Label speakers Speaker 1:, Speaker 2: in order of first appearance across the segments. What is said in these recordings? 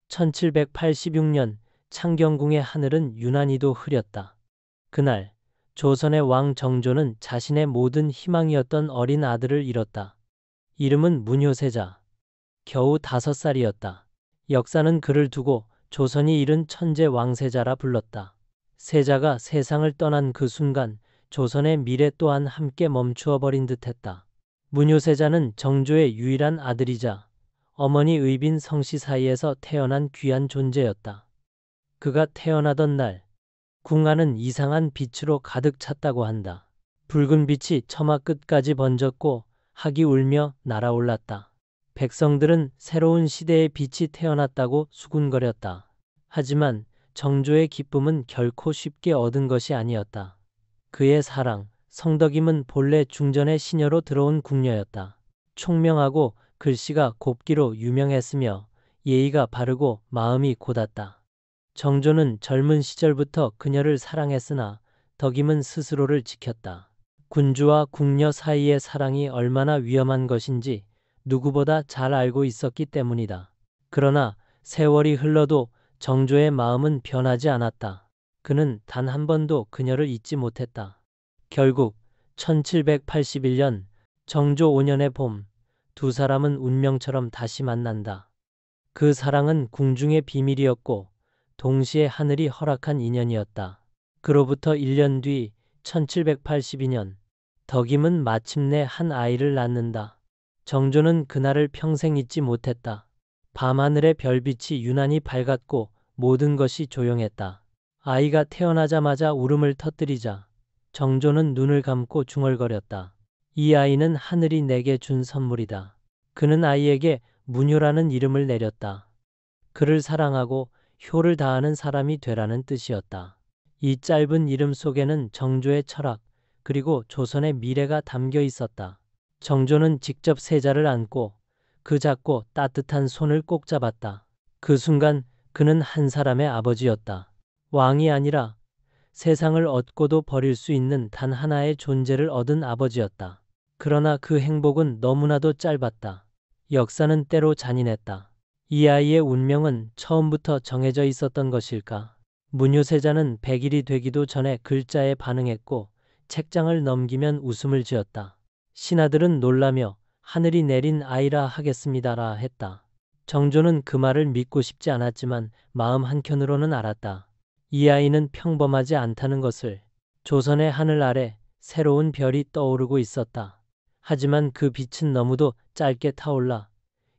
Speaker 1: 1786년 창경궁의 하늘은 유난히도 흐렸다. 그날 조선의 왕 정조는 자신의 모든 희망이었던 어린 아들을 잃었다. 이름은 문효세자. 겨우 5살이었다. 역사는 그를 두고 조선이 잃은 천재 왕세자라 불렀다. 세자가 세상을 떠난 그 순간 조선의 미래 또한 함께 멈추어 버린 듯했다. 문효세자는 정조의 유일한 아들이자 어머니 의빈 성씨 사이에서 태어난 귀한 존재였다. 그가 태어나던 날 궁 안은 이상한 빛으로 가득 찼다고 한다. 붉은 빛이 처마 끝까지 번졌고 학이 울며 날아올랐다. 백성들은 새로운 시대의 빛이 태어났다고 수군거렸다. 하지만 정조의 기쁨은 결코 쉽게 얻은 것이 아니었다. 그의 사랑, 성덕임은 본래 중전의 시녀로 들어온 궁녀였다. 총명하고 글씨가 곱기로 유명했으며 예의가 바르고 마음이 곧았다. 정조는 젊은 시절부터 그녀를 사랑했으나 덕임은 스스로를 지켰다. 군주와 궁녀 사이의 사랑이 얼마나 위험한 것인지 누구보다 잘 알고 있었기 때문이다. 그러나 세월이 흘러도 정조의 마음은 변하지 않았다. 그는 단 한 번도 그녀를 잊지 못했다. 결국 1781년 정조 5년의 봄, 두 사람은 운명처럼 다시 만난다. 그 사랑은 궁중의 비밀이었고 동시에 하늘이 허락한 인연이었다. 그로부터 1년 뒤 1782년 덕임은 마침내 한 아이를 낳는다. 정조는 그날을 평생 잊지 못했다. 밤하늘의 별빛이 유난히 밝았고 모든 것이 조용했다. 아이가 태어나자마자 울음을 터뜨리자 정조는 눈을 감고 중얼거렸다. 이 아이는 하늘이 내게 준 선물이다. 그는 아이에게 문효라는 이름을 내렸다. 그를 사랑하고 효를 다하는 사람이 되라는 뜻이었다. 이 짧은 이름 속에는 정조의 철학 그리고 조선의 미래가 담겨 있었다. 정조는 직접 세자를 안고 그 작고 따뜻한 손을 꼭 잡았다. 그 순간 그는 한 사람의 아버지였다. 왕이 아니라 세상을 얻고도 버릴 수 있는 단 하나의 존재를 얻은 아버지였다. 그러나 그 행복은 너무나도 짧았다. 역사는 때로 잔인했다. 이 아이의 운명은 처음부터 정해져 있었던 것일까? 문효세자는 100일이 되기도 전에 글자에 반응했고 책장을 넘기면 웃음을 지었다. 신하들은 놀라며 하늘이 내린 아이라 하겠습니다라 했다. 정조는 그 말을 믿고 싶지 않았지만 마음 한켠으로는 알았다. 이 아이는 평범하지 않다는 것을. 조선의 하늘 아래 새로운 별이 떠오르고 있었다. 하지만 그 빛은 너무도 짧게 타올라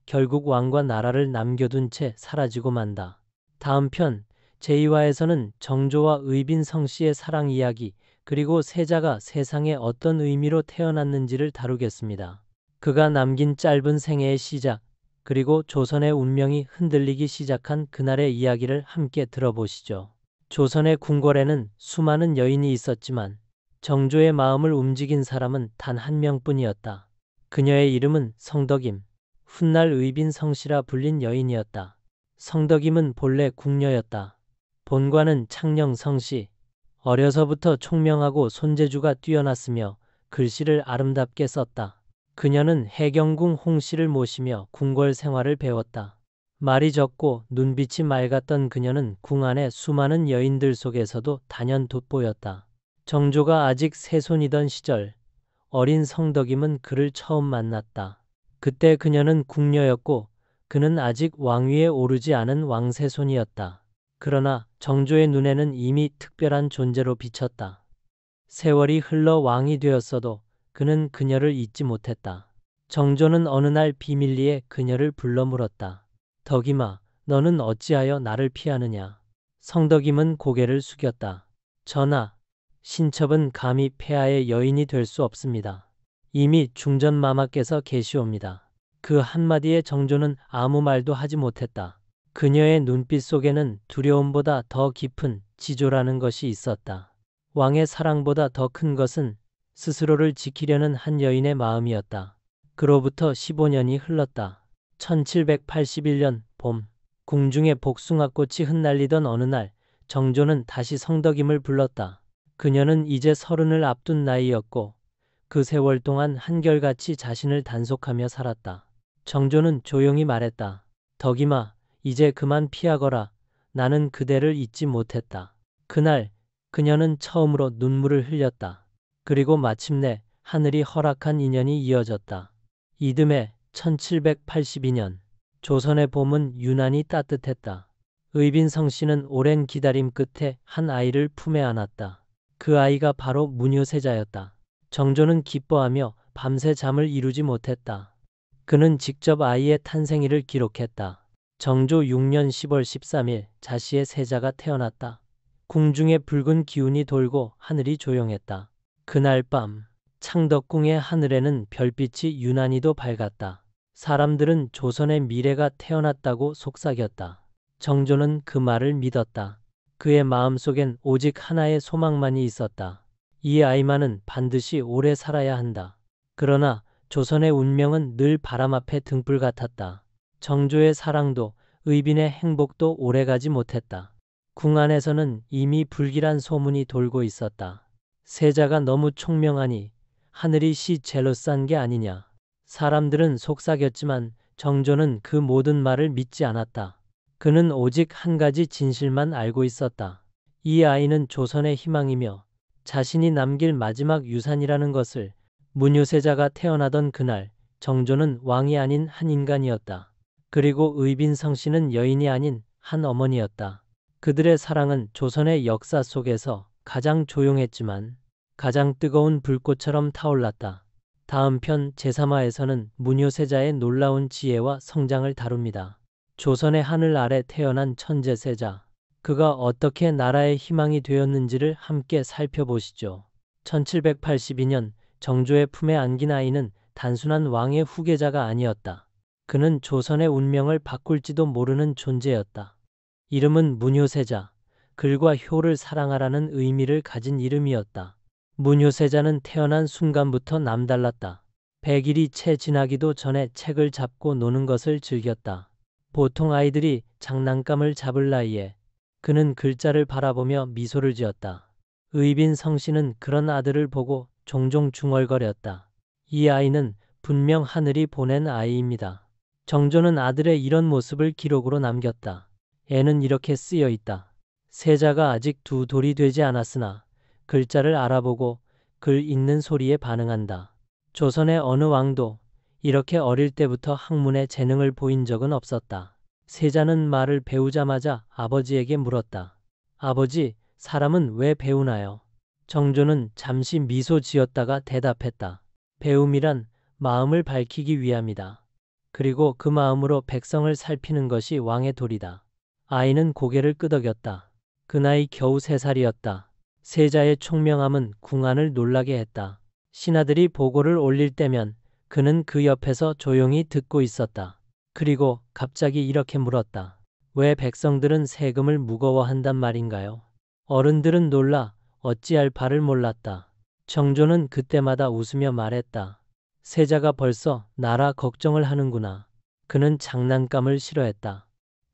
Speaker 1: 결국 왕과 나라를 남겨둔 채 사라지고 만다. 다음 편 제2화에서는 정조와 의빈 성씨의 사랑 이야기 그리고 세자가 세상에 어떤 의미로 태어났는지를 다루겠습니다. 그가 남긴 짧은 생애의 시작 그리고 조선의 운명이 흔들리기 시작한 그날의 이야기를 함께 들어보시죠. 조선의 궁궐에는 수많은 여인이 있었지만 정조의 마음을 움직인 사람은 단 한 명뿐이었다. 그녀의 이름은 성덕임. 훗날 의빈 성씨라 불린 여인이었다. 성덕임은 본래 궁녀였다. 본관은 창녕 성씨. 어려서부터 총명하고 손재주가 뛰어났으며 글씨를 아름답게 썼다. 그녀는 해경궁 홍씨를 모시며 궁궐 생활을 배웠다. 말이 적고 눈빛이 맑았던 그녀는 궁 안의 수많은 여인들 속에서도 단연 돋보였다. 정조가 아직 새손이던 시절 어린 성덕임은 그를 처음 만났다. 그때 그녀는 궁녀였고 그는 아직 왕위에 오르지 않은 왕세손이었다. 그러나 정조의 눈에는 이미 특별한 존재로 비쳤다. 세월이 흘러 왕이 되었어도 그는 그녀를 잊지 못했다. 정조는 어느 날 비밀리에 그녀를 불러 물었다. 덕임아, 너는 어찌하여 나를 피하느냐? 성덕임은 고개를 숙였다. 전하, 신첩은 감히 폐하의 여인이 될 수 없습니다. 이미 중전마마께서 계시옵니다. 그 한마디에 정조는 아무 말도 하지 못했다. 그녀의 눈빛 속에는 두려움보다 더 깊은 지조라는 것이 있었다. 왕의 사랑보다 더 큰 것은 스스로를 지키려는 한 여인의 마음이었다. 그로부터 15년이 흘렀다. 1781년 봄, 궁중에 복숭아꽃이 흩날리던 어느 날 정조는 다시 성덕임을 불렀다. 그녀는 이제 30을 앞둔 나이였고 그 세월 동안 한결같이 자신을 단속하며 살았다. 정조는 조용히 말했다. 덕임아, 이제 그만 피하거라. 나는 그대를 잊지 못했다. 그날 그녀는 처음으로 눈물을 흘렸다. 그리고 마침내 하늘이 허락한 인연이 이어졌다. 이듬해 1782년 조선의 봄은 유난히 따뜻했다. 의빈성 씨는 오랜 기다림 끝에 한 아이를 품에 안았다. 그 아이가 바로 문효세자였다. 정조는 기뻐하며 밤새 잠을 이루지 못했다. 그는 직접 아이의 탄생일을 기록했다. 정조 6년 10월 13일 자씨의 세자가 태어났다. 궁중에 붉은 기운이 돌고 하늘이 조용했다. 그날 밤 창덕궁의 하늘에는 별빛이 유난히도 밝았다. 사람들은 조선의 미래가 태어났다고 속삭였다. 정조는 그 말을 믿었다. 그의 마음속엔 오직 하나의 소망만이 있었다. 이 아이만은 반드시 오래 살아야 한다. 그러나 조선의 운명은 늘 바람 앞에 등불 같았다. 정조의 사랑도 의빈의 행복도 오래가지 못했다. 궁 안에서는 이미 불길한 소문이 돌고 있었다. 세자가 너무 총명하니 하늘이 시 젤로싼 게 아니냐. 사람들은 속삭였지만 정조는 그 모든 말을 믿지 않았다. 그는 오직 한 가지 진실만 알고 있었다. 이 아이는 조선의 희망이며 자신이 남길 마지막 유산이라는 것을. 문효세자가 태어나던 그날 정조는 왕이 아닌 한 인간이었다. 그리고 의빈성 씨는 여인이 아닌 한 어머니였다. 그들의 사랑은 조선의 역사 속에서 가장 조용했지만 가장 뜨거운 불꽃처럼 타올랐다. 다음 편 제3화에서는 문효세자의 놀라운 지혜와 성장을 다룹니다. 조선의 하늘 아래 태어난 천재세자. 그가 어떻게 나라의 희망이 되었는지를 함께 살펴보시죠. 1782년 정조의 품에 안긴 아이는 단순한 왕의 후계자가 아니었다. 그는 조선의 운명을 바꿀지도 모르는 존재였다. 이름은 문효세자, 글과 효를 사랑하라는 의미를 가진 이름이었다. 문효세자는 태어난 순간부터 남달랐다. 100일이 채 지나기도 전에 책을 잡고 노는 것을 즐겼다. 보통 아이들이 장난감을 잡을 나이에 그는 글자를 바라보며 미소를 지었다. 의빈성 씨는 그런 아들을 보고 종종 중얼거렸다. 이 아이는 분명 하늘이 보낸 아이입니다. 정조는 아들의 이런 모습을 기록으로 남겼다. 애는 이렇게 쓰여 있다. 세자가 아직 두 돌이 되지 않았으나 글자를 알아보고 글 읽는 소리에 반응한다. 조선의 어느 왕도 이렇게 어릴 때부터 학문에 재능을 보인 적은 없었다. 세자는 말을 배우자마자 아버지에게 물었다. 아버지, 사람은 왜 배우나요? 정조는 잠시 미소 지었다가 대답했다. 배움이란 마음을 밝히기 위함이다. 그리고 그 마음으로 백성을 살피는 것이 왕의 도리다. 아이는 고개를 끄덕였다. 그 나이 겨우 3살이었다. 세자의 총명함은 궁안을 놀라게 했다. 신하들이 보고를 올릴 때면 그는 그 옆에서 조용히 듣고 있었다. 그리고 갑자기 이렇게 물었다. 왜 백성들은 세금을 무거워한단 말인가요? 어른들은 놀라 어찌할 바를 몰랐다. 정조는 그때마다 웃으며 말했다. 세자가 벌써 나라 걱정을 하는구나. 그는 장난감을 싫어했다.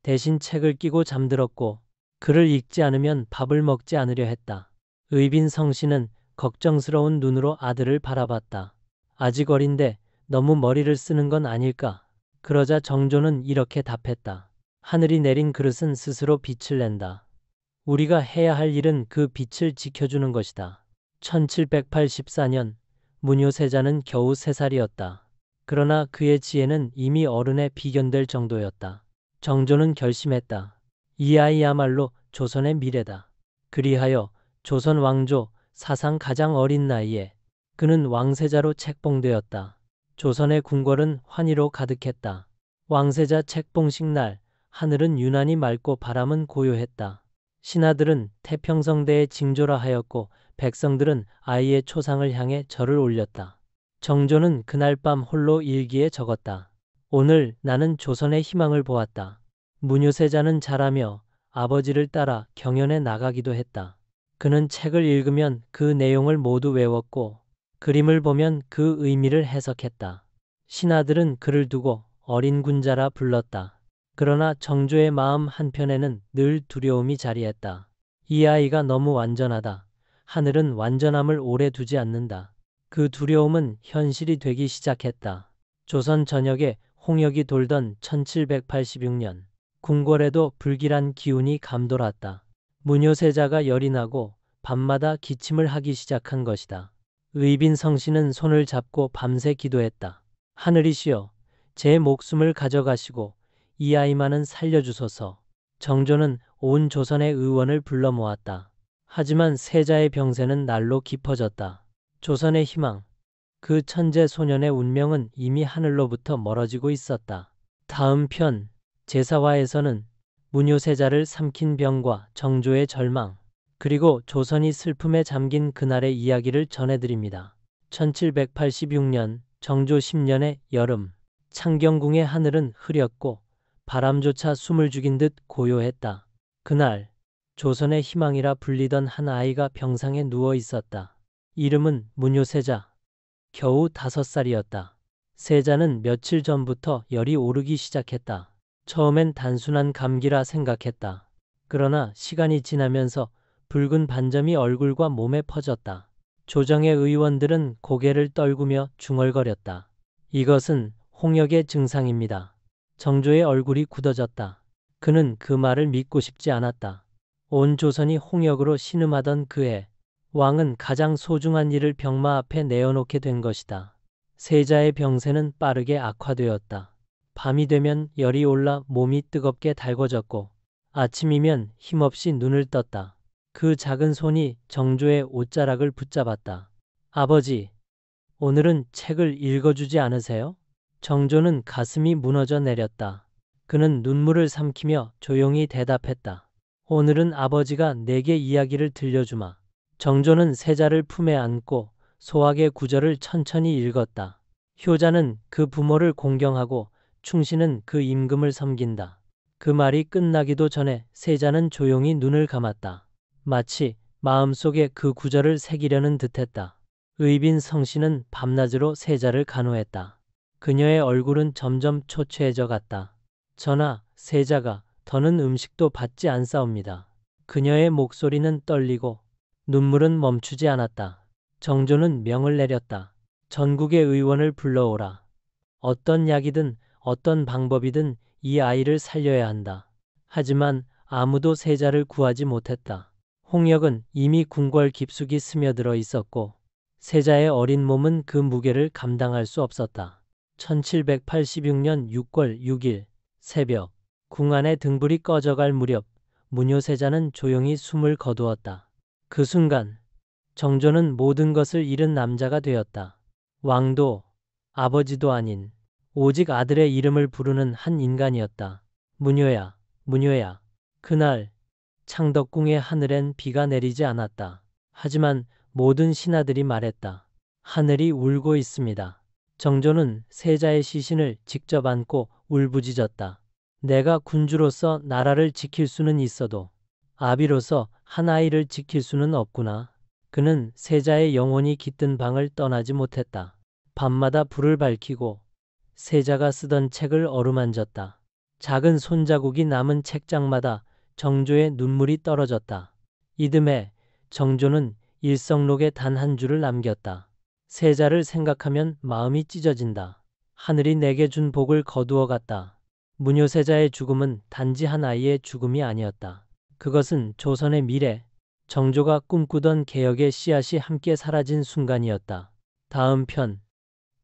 Speaker 1: 대신 책을 끼고 잠들었고 글을 읽지 않으면 밥을 먹지 않으려 했다. 의빈성 씨는 걱정스러운 눈으로 아들을 바라봤다. 아직 어린데 너무 머리를 쓰는 건 아닐까? 그러자 정조는 이렇게 답했다. 하늘이 내린 그릇은 스스로 빛을 낸다. 우리가 해야 할 일은 그 빛을 지켜주는 것이다. 1784년 문효세자는 겨우 3살이었다. 그러나 그의 지혜는 이미 어른에 비견될 정도였다. 정조는 결심했다. 이 아이야말로 조선의 미래다. 그리하여 조선 왕조 사상 가장 어린 나이에 그는 왕세자로 책봉되었다. 조선의 궁궐은 환희로 가득했다. 왕세자 책봉식 날 하늘은 유난히 맑고 바람은 고요했다. 신하들은 태평성대에 징조라 하였고 백성들은 아이의 초상을 향해 절을 올렸다. 정조는 그날 밤 홀로 일기에 적었다. 오늘 나는 조선의 희망을 보았다. 문효세자는 자라며 아버지를 따라 경연에 나가기도 했다. 그는 책을 읽으면 그 내용을 모두 외웠고 그림을 보면 그 의미를 해석했다. 신하들은 그를 두고 어린 군자라 불렀다. 그러나 정조의 마음 한편에는 늘 두려움이 자리했다. 이 아이가 너무 완전하다. 하늘은 완전함을 오래 두지 않는다. 그 두려움은 현실이 되기 시작했다. 조선 전역에 홍역이 돌던 1786년 궁궐에도 불길한 기운이 감돌았다. 무뇨세자가 열이 나고 밤마다 기침을 하기 시작한 것이다. 의빈성씨는 손을 잡고 밤새 기도했다. 하늘이시여, 제 목숨을 가져가시고 이 아이만은 살려주소서. 정조는 온 조선의 의원을 불러 모았다. 하지만 세자의 병세는 날로 깊어졌다. 조선의 희망, 그 천재 소년의 운명은 이미 하늘로부터 멀어지고 있었다. 다음 편 제사화에서는 무뇨세자를 삼킨 병과 정조의 절망, 그리고 조선이 슬픔에 잠긴 그날의 이야기를 전해드립니다. 1786년 정조 10년의 여름, 창경궁의 하늘은 흐렸고 바람조차 숨을 죽인 듯 고요했다. 그날 조선의 희망이라 불리던 한 아이가 병상에 누워 있었다. 이름은 무뇨세자. 겨우 5살이었다. 세자는 며칠 전부터 열이 오르기 시작했다. 처음엔 단순한 감기라 생각했다. 그러나 시간이 지나면서 붉은 반점이 얼굴과 몸에 퍼졌다. 조정의 의원들은 고개를 떨구며 중얼거렸다. 이것은 홍역의 증상입니다. 정조의 얼굴이 굳어졌다. 그는 그 말을 믿고 싶지 않았다. 온 조선이 홍역으로 신음하던 그해, 왕은 가장 소중한 일을 병마 앞에 내어놓게 된 것이다. 세자의 병세는 빠르게 악화되었다. 밤이 되면 열이 올라 몸이 뜨겁게 달궈졌고 아침이면 힘없이 눈을 떴다. 그 작은 손이 정조의 옷자락을 붙잡았다. 아버지, 오늘은 책을 읽어주지 않으세요? 정조는 가슴이 무너져 내렸다. 그는 눈물을 삼키며 조용히 대답했다. 오늘은 아버지가 내게 이야기를 들려주마. 정조는 세자를 품에 안고 소학의 구절을 천천히 읽었다. 효자는 그 부모를 공경하고 충신은 그 임금을 섬긴다. 그 말이 끝나기도 전에 세자는 조용히 눈을 감았다. 마치 마음속에 그 구절을 새기려는 듯했다. 의빈성씨는 밤낮으로 세자를 간호했다. 그녀의 얼굴은 점점 초췌해져 갔다. 전하, 세자가 더는 음식도 받지 않사옵니다. 그녀의 목소리는 떨리고 눈물은 멈추지 않았다. 정조는 명을 내렸다. 전국의 의원을 불러오라. 어떤 약이든 어떤 방법이든 이 아이를 살려야 한다. 하지만 아무도 세자를 구하지 못했다. 홍역은 이미 궁궐 깊숙이 스며들어 있었고 세자의 어린 몸은 그 무게를 감당할 수 없었다. 1786년 6월 6일 새벽, 궁 안의 등불이 꺼져갈 무렵 무뇨세자는 조용히 숨을 거두었다. 그 순간 정조는 모든 것을 잃은 남자가 되었다. 왕도 아버지도 아닌 오직 아들의 이름을 부르는 한 인간이었다. 무뇨야, 무뇨야. 그날 창덕궁의 하늘엔 비가 내리지 않았다. 하지만 모든 신하들이 말했다. 하늘이 울고 있습니다. 정조는 세자의 시신을 직접 안고 울부짖었다. 내가 군주로서 나라를 지킬 수는 있어도 아비로서 한 아이를 지킬 수는 없구나. 그는 세자의 영혼이 깃든 방을 떠나지 못했다. 밤마다 불을 밝히고 세자가 쓰던 책을 어루만졌다. 작은 손자국이 남은 책장마다 정조의 눈물이 떨어졌다. 이듬해 정조는 일성록에 단 한 줄을 남겼다. 세자를 생각하면 마음이 찢어진다. 하늘이 내게 준 복을 거두어 갔다. 무뇨세자의 죽음은 단지 한 아이의 죽음이 아니었다. 그것은 조선의 미래, 정조가 꿈꾸던 개혁의 씨앗이 함께 사라진 순간이었다. 다음 편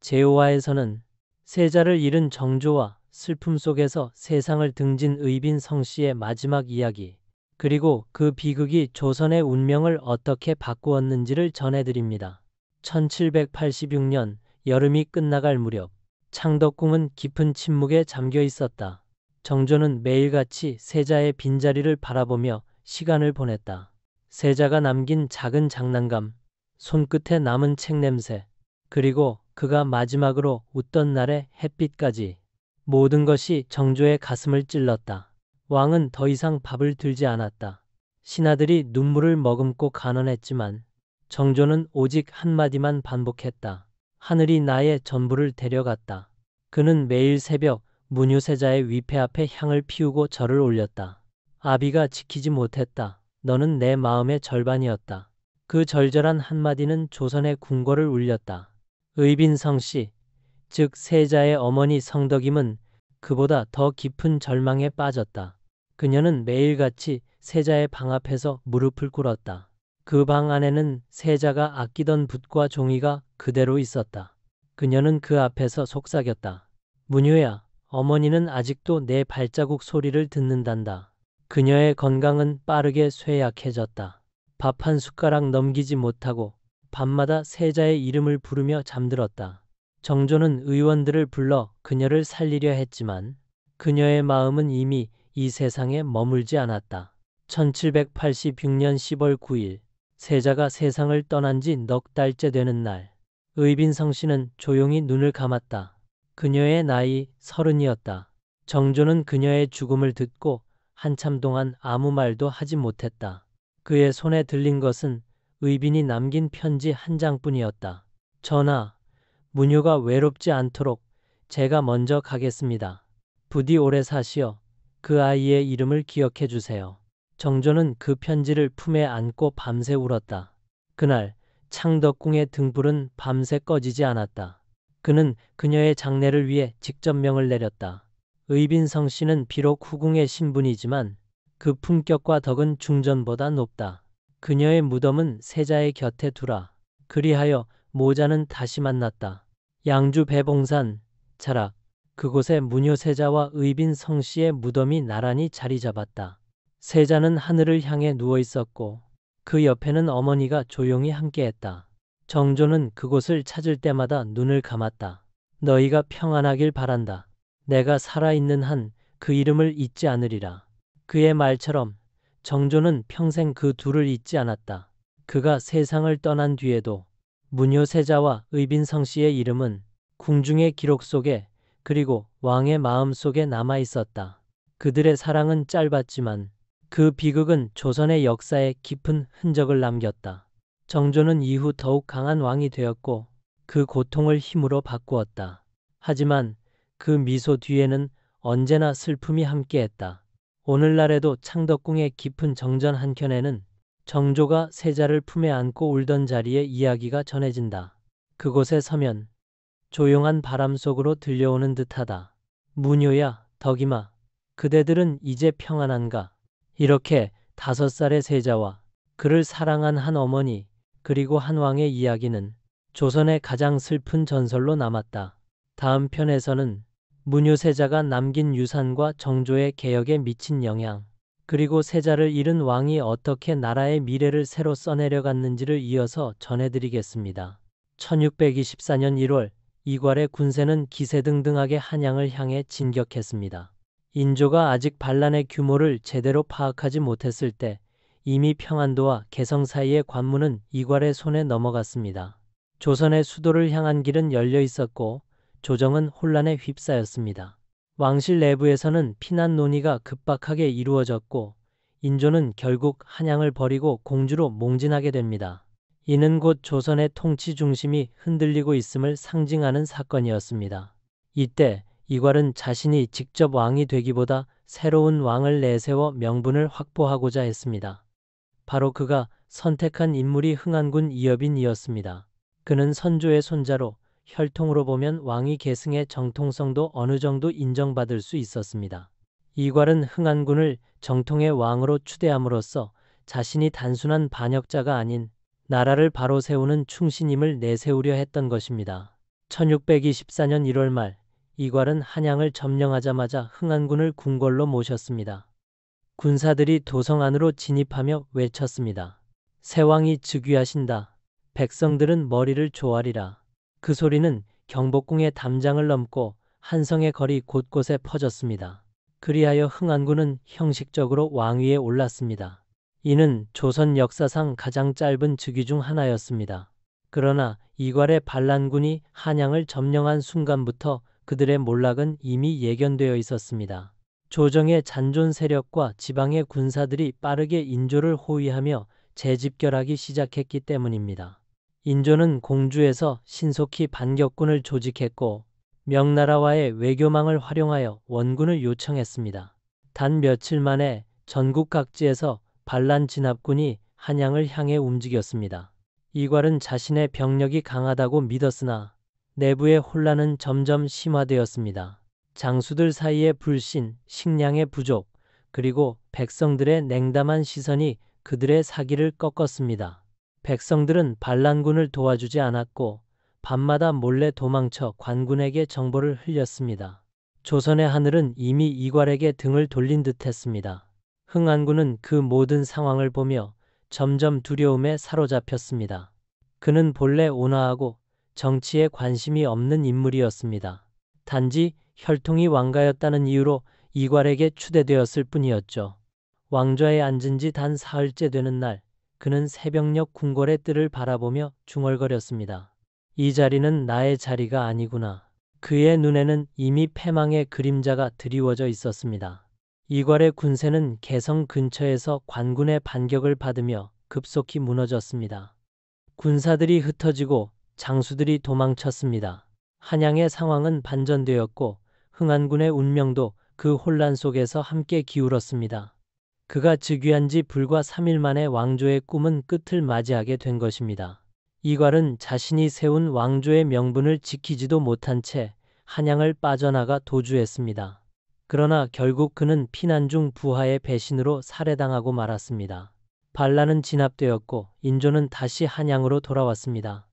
Speaker 1: 제5화에서는 세자를 잃은 정조와 슬픔 속에서 세상을 등진 의빈성씨의 마지막 이야기, 그리고 그 비극이 조선의 운명을 어떻게 바꾸었는지를 전해드립니다. 1786년 여름이 끝나갈 무렵 창덕궁은 깊은 침묵에 잠겨 있었다. 정조는 매일같이 세자의 빈자리를 바라보며 시간을 보냈다. 세자가 남긴 작은 장난감, 손끝에 남은 책 냄새, 그리고 그가 마지막으로 웃던 날의 햇빛까지 모든 것이 정조의 가슴을 찔렀다. 왕은 더 이상 밥을 들지 않았다. 신하들이 눈물을 머금고 간언했지만 정조는 오직 한마디만 반복했다. 하늘이 나의 전부를 데려갔다. 그는 매일 새벽 무뇨세자의 위패 앞에 향을 피우고 절을 올렸다. 아비가 지키지 못했다. 너는 내 마음의 절반이었다. 그 절절한 한마디는 조선의 궁궐을 울렸다. 의빈성씨, 즉 세자의 어머니 성덕임은 그보다 더 깊은 절망에 빠졌다. 그녀는 매일같이 세자의 방 앞에서 무릎을 꿇었다. 그 방 안에는 세자가 아끼던 붓과 종이가 그대로 있었다. 그녀는 그 앞에서 속삭였다. 문효야, 어머니는 아직도 내 발자국 소리를 듣는단다. 그녀의 건강은 빠르게 쇠약해졌다. 밥 한 숟가락 넘기지 못하고 밤마다 세자의 이름을 부르며 잠들었다. 정조는 의원들을 불러 그녀를 살리려 했지만 그녀의 마음은 이미 이 세상에 머물지 않았다. 1786년 10월 9일 세자가 세상을 떠난 지 넉 달째 되는 날, 의빈성 씨는 조용히 눈을 감았다. 그녀의 나이 30이었다. 정조는 그녀의 죽음을 듣고 한참 동안 아무 말도 하지 못했다. 그의 손에 들린 것은 의빈이 남긴 편지 한 장뿐이었다. 전하, 문효가 외롭지 않도록 제가 먼저 가겠습니다. 부디 오래 사시어 그 아이의 이름을 기억해 주세요. 정조는 그 편지를 품에 안고 밤새 울었다. 그날 창덕궁의 등불은 밤새 꺼지지 않았다. 그는 그녀의 장례를 위해 직접 명을 내렸다. 의빈성 씨는 비록 후궁의 신분이지만 그 품격과 덕은 중전보다 높다. 그녀의 무덤은 세자의 곁에 두라. 그리하여 모자는 다시 만났다. 양주 배봉산 자락, 그곳에 문효세자와 의빈성 씨의 무덤이 나란히 자리 잡았다. 세자는 하늘을 향해 누워 있었고 그 옆에는 어머니가 조용히 함께했다. 정조는 그곳을 찾을 때마다 눈을 감았다. 너희가 평안하길 바란다. 내가 살아있는 한 그 이름을 잊지 않으리라. 그의 말처럼 정조는 평생 그 둘을 잊지 않았다. 그가 세상을 떠난 뒤에도 문효세자와 의빈성 씨의 이름은 궁중의 기록 속에 그리고 왕의 마음 속에 남아 있었다. 그들의 사랑은 짧았지만 그 비극은 조선의 역사에 깊은 흔적을 남겼다. 정조는 이후 더욱 강한 왕이 되었고 그 고통을 힘으로 바꾸었다. 하지만 그 미소 뒤에는 언제나 슬픔이 함께했다. 오늘날에도 창덕궁의 깊은 정전 한켠에는 정조가 세자를 품에 안고 울던 자리의 이야기가 전해진다. 그곳에 서면 조용한 바람 속으로 들려오는 듯하다. 문효야, 덕임아, 그대들은 이제 평안한가? 이렇게 5살의 세자와 그를 사랑한 한 어머니 그리고 한 왕의 이야기는 조선의 가장 슬픈 전설로 남았다. 다음 편에서는 문효세자가 남긴 유산과 정조의 개혁에 미친 영향, 그리고 세자를 잃은 왕이 어떻게 나라의 미래를 새로 써내려갔는지를 이어서 전해드리겠습니다. 1624년 1월 이괄의 군세는 기세등등하게 한양을 향해 진격했습니다. 인조가 아직 반란의 규모를 제대로 파악하지 못했을 때 이미 평안도와 개성 사이의 관문은 이괄의 손에 넘어갔습니다. 조선의 수도를 향한 길은 열려 있었고 조정은 혼란에 휩싸였습니다. 왕실 내부에서는 피난 논의가 급박하게 이루어졌고 인조는 결국 한양을 버리고 공주로 몽진하게 됩니다. 이는 곧 조선의 통치 중심이 흔들리고 있음을 상징하는 사건이었습니다. 이때 이괄은 자신이 직접 왕이 되기보다 새로운 왕을 내세워 명분을 확보하고자 했습니다. 바로 그가 선택한 인물이 흥안군 이여빈이었습니다. 그는 선조의 손자로 혈통으로 보면 왕위 계승의 정통성도 어느 정도 인정받을 수 있었습니다. 이괄은 흥안군을 정통의 왕으로 추대함으로써 자신이 단순한 반역자가 아닌 나라를 바로 세우는 충신임을 내세우려 했던 것입니다. 1624년 1월 말 이괄은 한양을 점령하자마자 흥안군을 궁궐로 모셨습니다. 군사들이 도성 안으로 진입하며 외쳤습니다. 새왕이 즉위하신다. 백성들은 머리를 조아리라. 그 소리는 경복궁의 담장을 넘고 한성의 거리 곳곳에 퍼졌습니다. 그리하여 흥안군은 형식적으로 왕위에 올랐습니다. 이는 조선 역사상 가장 짧은 즉위 중 하나였습니다. 그러나 이괄의 반란군이 한양을 점령한 순간부터 그들의 몰락은 이미 예견되어 있었습니다. 조정의 잔존 세력과 지방의 군사들이 빠르게 인조를 호위하며 재집결하기 시작했기 때문입니다. 인조는 공주에서 신속히 반격군을 조직했고 명나라와의 외교망을 활용하여 원군을 요청했습니다. 단 며칠 만에 전국 각지에서 반란 진압군이 한양을 향해 움직였습니다. 이괄은 자신의 병력이 강하다고 믿었으나 내부의 혼란은 점점 심화되었습니다. 장수들 사이의 불신, 식량의 부족, 그리고 백성들의 냉담한 시선이 그들의 사기를 꺾었습니다. 백성들은 반란군을 도와주지 않았고 밤마다 몰래 도망쳐 관군에게 정보를 흘렸습니다. 조선의 하늘은 이미 이괄에게 등을 돌린 듯했습니다. 흥안군은 그 모든 상황을 보며 점점 두려움에 사로잡혔습니다. 그는 본래 온화하고 정치에 관심이 없는 인물이었습니다. 단지 혈통이 왕가였다는 이유로 이괄에게 추대되었을 뿐이었죠. 왕좌에 앉은 지 단 사흘째 되는 날, 그는 새벽녘 궁궐의 뜰을 바라보며 중얼거렸습니다. 이 자리는 나의 자리가 아니구나. 그의 눈에는 이미 패망의 그림자가 드리워져 있었습니다. 이괄의 군세는 개성 근처에서 관군의 반격을 받으며 급속히 무너졌습니다. 군사들이 흩어지고 장수들이 도망쳤습니다. 한양의 상황은 반전되었고 흥안군의 운명도 그 혼란 속에서 함께 기울었습니다. 그가 즉위한 지 불과 3일 만에 왕조의 꿈은 끝을 맞이하게 된 것입니다. 이괄은 자신이 세운 왕조의 명분을 지키지도 못한 채 한양을 빠져나가 도주했습니다. 그러나 결국 그는 피난 중 부하의 배신으로 살해당하고 말았습니다. 반란은 진압되었고 인조는 다시 한양으로 돌아왔습니다.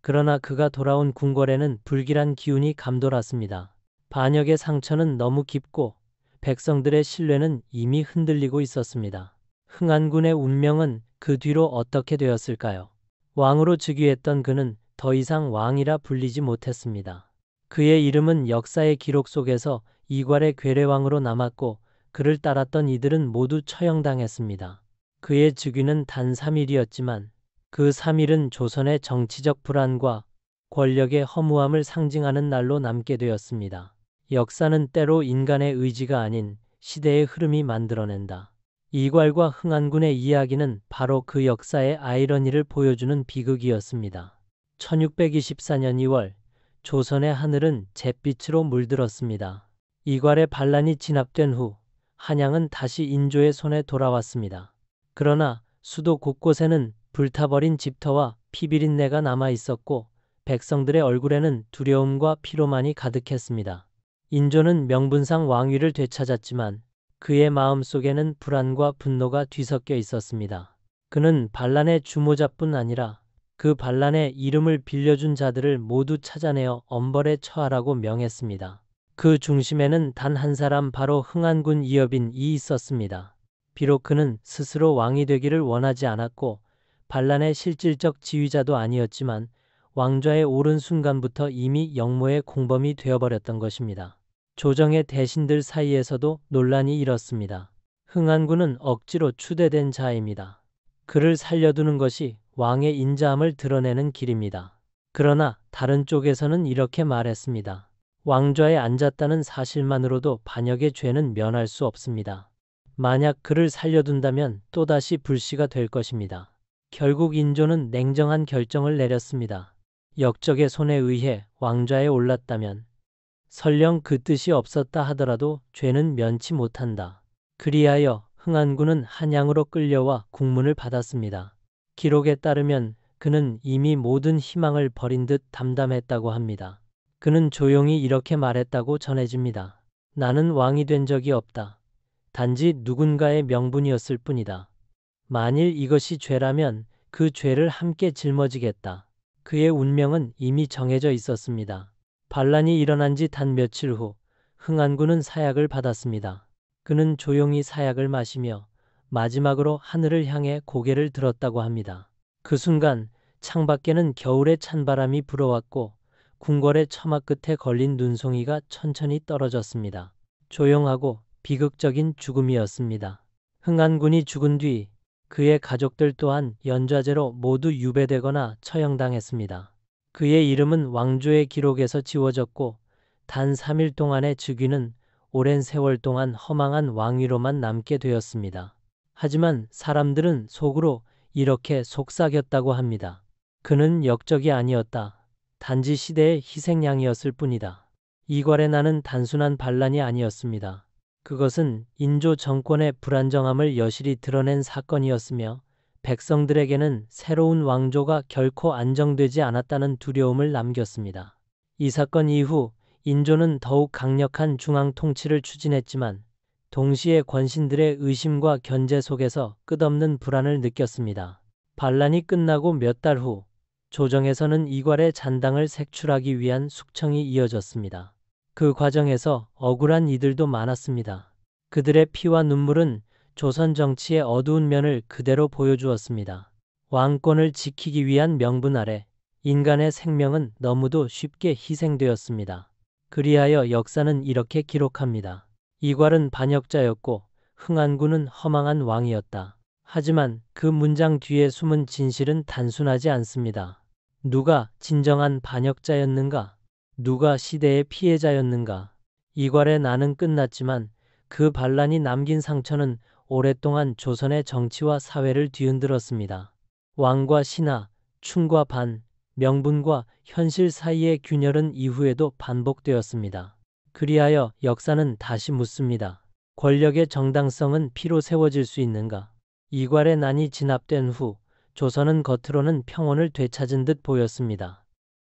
Speaker 1: 그러나 그가 돌아온 궁궐에는 불길한 기운이 감돌았습니다. 반역의 상처는 너무 깊고 백성들의 신뢰는 이미 흔들리고 있었습니다. 흥안군의 운명은 그 뒤로 어떻게 되었을까요? 왕으로 즉위했던 그는 더 이상 왕이라 불리지 못했습니다. 그의 이름은 역사의 기록 속에서 이괄의 괴뢰왕으로 남았고 그를 따랐던 이들은 모두 처형당했습니다. 그의 즉위는 단 3일이었지만 그 3일은 조선의 정치적 불안과 권력의 허무함을 상징하는 날로 남게 되었습니다. 역사는 때로 인간의 의지가 아닌 시대의 흐름이 만들어낸다. 이괄과 흥안군의 이야기는 바로 그 역사의 아이러니를 보여주는 비극이었습니다. 1624년 2월 조선의 하늘은 잿빛으로 물들었습니다. 이괄의 반란이 진압된 후 한양은 다시 인조의 손에 돌아왔습니다. 그러나 수도 곳곳에는 불타버린 집터와 피비린내가 남아 있었고 백성들의 얼굴에는 두려움과 피로만이 가득했습니다. 인조는 명분상 왕위를 되찾았지만 그의 마음속에는 불안과 분노가 뒤섞여 있었습니다. 그는 반란의 주모자뿐 아니라 그 반란의 이름을 빌려준 자들을 모두 찾아내어 엄벌에 처하라고 명했습니다. 그 중심에는 단 한 사람, 바로 흥안군 이여빈이 있었습니다. 비록 그는 스스로 왕이 되기를 원하지 않았고 반란의 실질적 지휘자도 아니었지만 왕좌에 오른 순간부터 이미 역모의 공범이 되어버렸던 것입니다. 조정의 대신들 사이에서도 논란이 일었습니다. 흥안군은 억지로 추대된 자입니다. 그를 살려두는 것이 왕의 인자함을 드러내는 길입니다. 그러나 다른 쪽에서는 이렇게 말했습니다. 왕좌에 앉았다는 사실만으로도 반역의 죄는 면할 수 없습니다. 만약 그를 살려둔다면 또다시 불씨가 될 것입니다. 결국 인조는 냉정한 결정을 내렸습니다. 역적의 손에 의해 왕좌에 올랐다면 설령 그 뜻이 없었다 하더라도 죄는 면치 못한다. 그리하여 흥안군은 한양으로 끌려와 국문을 받았습니다. 기록에 따르면 그는 이미 모든 희망을 버린 듯 담담했다고 합니다. 그는 조용히 이렇게 말했다고 전해집니다. 나는 왕이 된 적이 없다. 단지 누군가의 명분이었을 뿐이다. 만일 이것이 죄라면 그 죄를 함께 짊어지겠다. 그의 운명은 이미 정해져 있었습니다. 반란이 일어난 지 단 며칠 후 흥안군은 사약을 받았습니다. 그는 조용히 사약을 마시며 마지막으로 하늘을 향해 고개를 들었다고 합니다. 그 순간 창밖에는 겨울의 찬바람이 불어왔고 궁궐의 처마 끝에 걸린 눈송이가 천천히 떨어졌습니다. 조용하고 비극적인 죽음이었습니다. 흥안군이 죽은 뒤 그의 가족들 또한 연좌제로 모두 유배되거나 처형당했습니다. 그의 이름은 왕조의 기록에서 지워졌고 단 3일 동안의 즉위는 오랜 세월 동안 허망한 왕위로만 남게 되었습니다. 하지만 사람들은 속으로 이렇게 속삭였다고 합니다. 그는 역적이 아니었다. 단지 시대의 희생양이었을 뿐이다. 이괄의 난은 단순한 반란이 아니었습니다. 그것은 인조 정권의 불안정함을 여실히 드러낸 사건이었으며 백성들에게는 새로운 왕조가 결코 안정되지 않았다는 두려움을 남겼습니다. 이 사건 이후 인조는 더욱 강력한 중앙 통치를 추진했지만 동시에 권신들의 의심과 견제 속에서 끝없는 불안을 느꼈습니다. 반란이 끝나고 몇 달 후 조정에서는 이괄의 잔당을 색출하기 위한 숙청이 이어졌습니다. 그 과정에서 억울한 이들도 많았습니다. 그들의 피와 눈물은 조선 정치의 어두운 면을 그대로 보여주었습니다. 왕권을 지키기 위한 명분 아래 인간의 생명은 너무도 쉽게 희생되었습니다. 그리하여 역사는 이렇게 기록합니다. 이괄은 반역자였고 흥안군은 허망한 왕이었다. 하지만 그 문장 뒤에 숨은 진실은 단순하지 않습니다. 누가 진정한 반역자였는가? 누가 시대의 피해자였는가? 이괄의 난은 끝났지만 그 반란이 남긴 상처는 오랫동안 조선의 정치와 사회를 뒤흔들었습니다. 왕과 신하, 충과 반, 명분과 현실 사이의 균열은 이후에도 반복되었습니다. 그리하여 역사는 다시 묻습니다. 권력의 정당성은 피로 세워질 수 있는가? 이괄의 난이 진압된 후 조선은 겉으로는 평온을 되찾은 듯 보였습니다.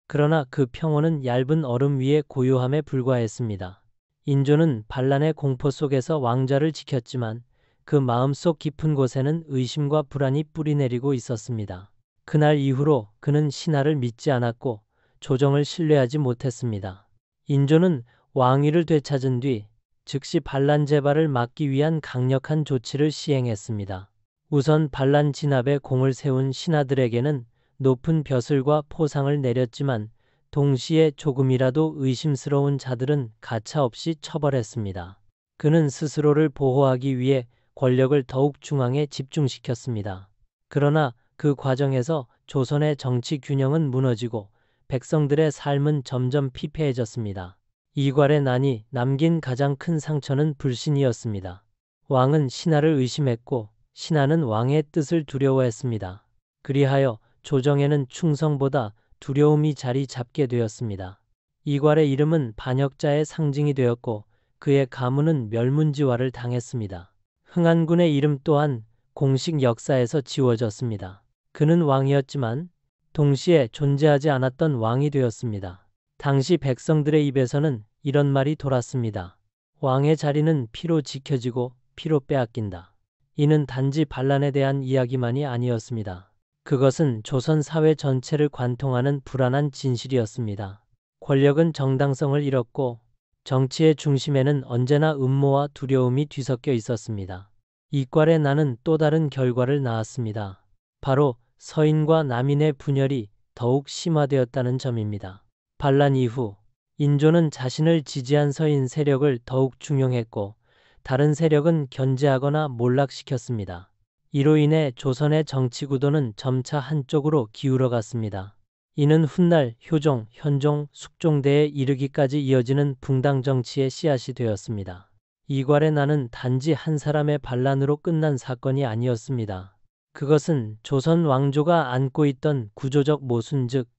Speaker 1: 그러나 그 평온은 얇은 얼음 위의 고요함에 불과했습니다. 인조는 반란의 공포 속에서 왕좌를 지켰지만 그 마음속 깊은 곳에는 의심과 불안이 뿌리내리고 있었습니다. 그날 이후로 그는 신하를 믿지 않았고 조정을 신뢰하지 못했습니다. 인조는 왕위를 되찾은 뒤 즉시 반란 재발을 막기 위한 강력한 조치를 시행했습니다. 우선 반란 진압에 공을 세운 신하들에게는 높은 벼슬과 포상을 내렸지만 동시에 조금이라도 의심스러운 자들은 가차없이 처벌했습니다. 그는 스스로를 보호하기 위해 권력을 더욱 중앙에 집중시켰습니다. 그러나 그 과정에서 조선의 정치 균형은 무너지고 백성들의 삶은 점점 피폐해졌습니다. 이괄의 난이 남긴 가장 큰 상처는 불신이었습니다. 왕은 신하를 의심했고 신하는 왕의 뜻을 두려워했습니다. 그리하여 조정에는 충성보다 두려움이 자리 잡게 되었습니다. 이괄의 이름은 반역자의 상징이 되었고 그의 가문은 멸문지화를 당했습니다. 흥안군의 이름 또한 공식 역사에서 지워졌습니다. 그는 왕이었지만 동시에 존재하지 않았던 왕이 되었습니다. 당시 백성들의 입에서는 이런 말이 돌았습니다. 왕의 자리는 피로 지켜지고 피로 빼앗긴다. 이는 단지 반란에 대한 이야기만이 아니었습니다. 그것은 조선 사회 전체를 관통하는 불안한 진실이었습니다. 권력은 정당성을 잃었고 정치의 중심에는 언제나 음모와 두려움이 뒤섞여 있었습니다. 이괄의 난은 또 다른 결과를 낳았습니다. 바로 서인과 남인의 분열이 더욱 심화되었다는 점입니다. 반란 이후 인조는 자신을 지지한 서인 세력을 더욱 중용했고 다른 세력은 견제하거나 몰락시켰습니다. 이로 인해 조선의 정치 구도는 점차 한쪽으로 기울어 갔습니다. 이는 훗날 효종, 현종, 숙종대에 이르기까지 이어지는 붕당 정치의 씨앗이 되었습니다. 이괄의 난은 단지 한 사람의 반란으로 끝난 사건이 아니었습니다. 그것은 조선 왕조가 안고 있던 구조적 모순 즉